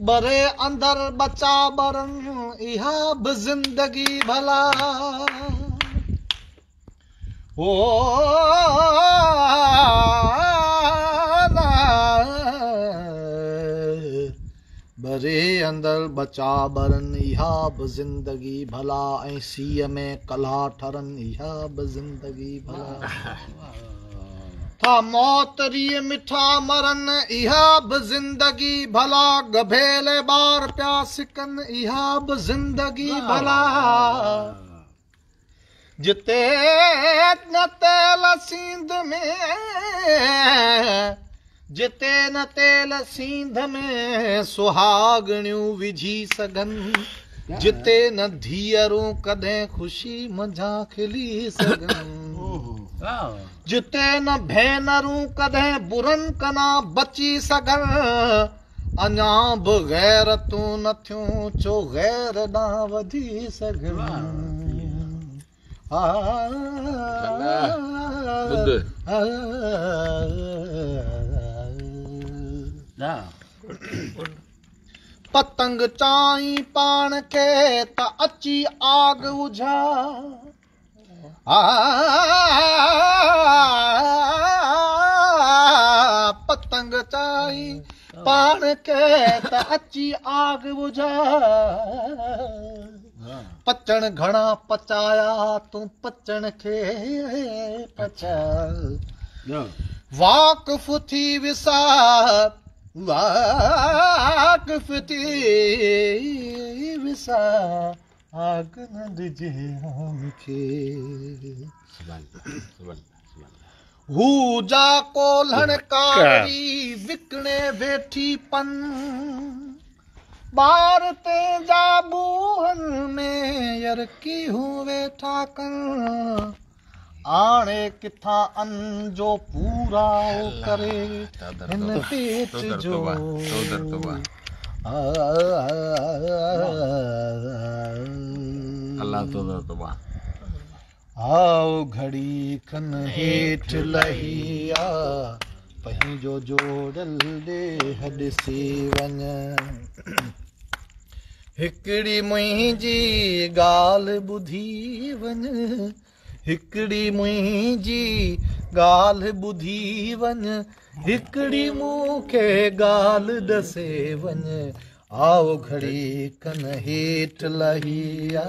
बरे अंदर बचा बरन इहा ब जिंदगी भला ओ बरे अंदर बचा बरन इहा ब जिंदगी भला ऐं सीअ में कला ठरन इहा ब जिंदगी भला था मौतरी मिठा मरन इहा ब जिंदगी भला गभेले बार प्यासिकन इहा ब जिंदगी भला जिते न तेल सींध में जिते न तेल सींध में सुहागणियूं विझी सघन जिते न धीअरूं कॾहिं ख़ुशी मंझां खिली सघन जिते न भेनरूं कॾहिं बुरनि कना बची सघन अञा बि गैरतूं नथियूं छो गैर ॾांहुं वधी सघन पतंग चाई पाण खे त अची आग उझा पतंग चाई पाण खे त अची आग बुझा पचण घणा पचाया तूं पचण खे पचा वाक़ुफ़ थी विसा वाक़ुफ़ थी विसा आग न ॾिजे मूंखे हू जा कोल्हण कारी विकणे वेठी पन ॿार ते जा बूहन में यरकी हूं वेठा कन आणे किथां अन जो पूरा करे हिन पेट जो आओ घड़ी खन हेठ लही आ पंहिंजो जोड़ल ॾेह ॾिसी वञ हिकिड़ी मुंहिंजी ॻाल्हि ॿुधी वञ हिकिड़ी मुंहिंजी ॻाल्हि ॿुधी वञ हिकिड़ी मूंखे ॻाल्हि ॾसे वञ आओ घड़ी खन हेठ लही आ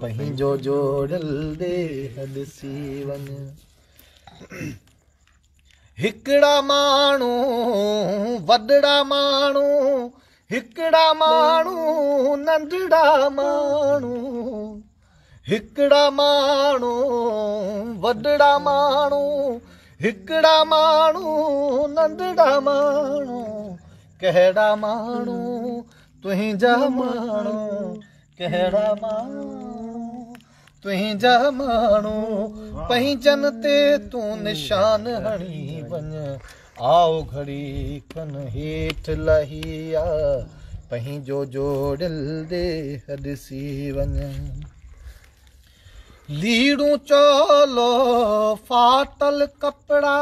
पंहिंजो जोड़ल ॾेह ॾिसी वञ हिकिड़ा माण्हू वॾड़ा माण्हू हिकिड़ा माण्हू नंढड़ा माण्हू हिकिड़ा माण्हू वॾड़ा माण्हू हिकिड़ा माण्हू नंढड़ा माण्हू कहिड़ा माण्हू तुंहिंजा माण्हू कहिड़ा माण्हू तुंहिंजा माण्हू पंहिंजन ते तूं निशान हणी वञ आओ घड़ी खन हेठ लही आ पंहिंजो जोड़ियल ॾेह ॾिसी वञ लीड़ू चोलो फाटल कपड़ा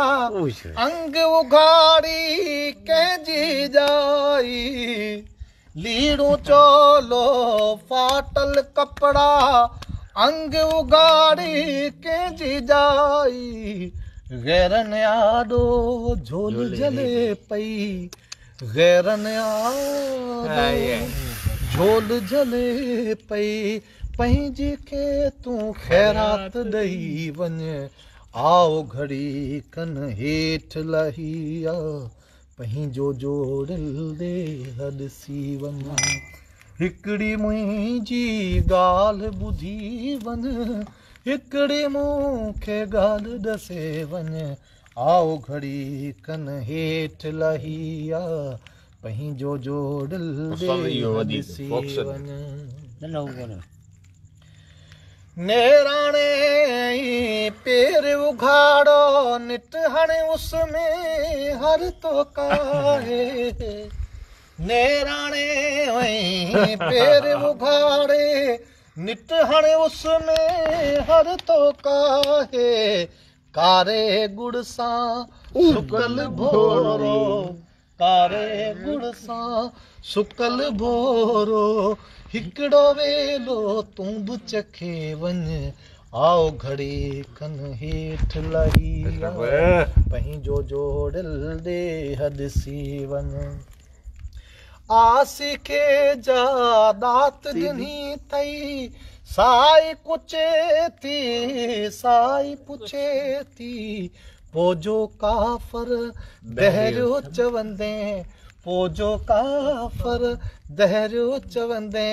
अंग उघाड़ी कंहिंजी जाई लीड़ू चोलो फाटल कपड़ा अंग उघाड़ी कंहिंजी जाई गैरनि आॾो झोल जले पई गैरनि आॾो झोल जले पई पंहिंजे खे तूं ख़ैरात ॾेई वञ आओ घड़ी कन हेठ लही आ पंहिंजो जोड़ियल ॾेह ॾिसी वञ हिकिड़ी मुंहिंजी ॻाल्हि ॿुधी वञ हिकिड़ी मूंखे ॻाल्हि ॾसे वञ आओ घड़ी कन हेठ लहिया पंहिंजो जोड़ल ॾिसी वञ नेराणे पेर उघाड़ो निट हाणे उसमें हर तो काहे नेराणे पेर उघाड़े निट हाणे उसमें हर तो काहे कारे गुड़ सां सुकल भोरो कारे गुड़ सां सुकल भोरो हिकिड़ो वेलो तूं बि चखे वञ आओ घड़ी कन हेठ लही पंहिंजो जोड़ल देह ॾिसी वञ आसी खे जा दात ॾिनी अथई साई पुछे थी पोजो काफ़र दहरियो चवंदे पोजो काफ़र दहरियो चवंदे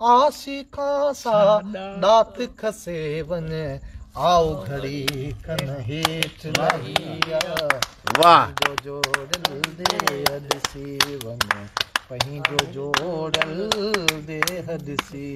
आसी खां सा दात खसे वञ आओ घड़ी कन हेठ लही वाह जोड़ल देह ॾिसी वञ पंहिंजो जोड़ल देह ॾिसी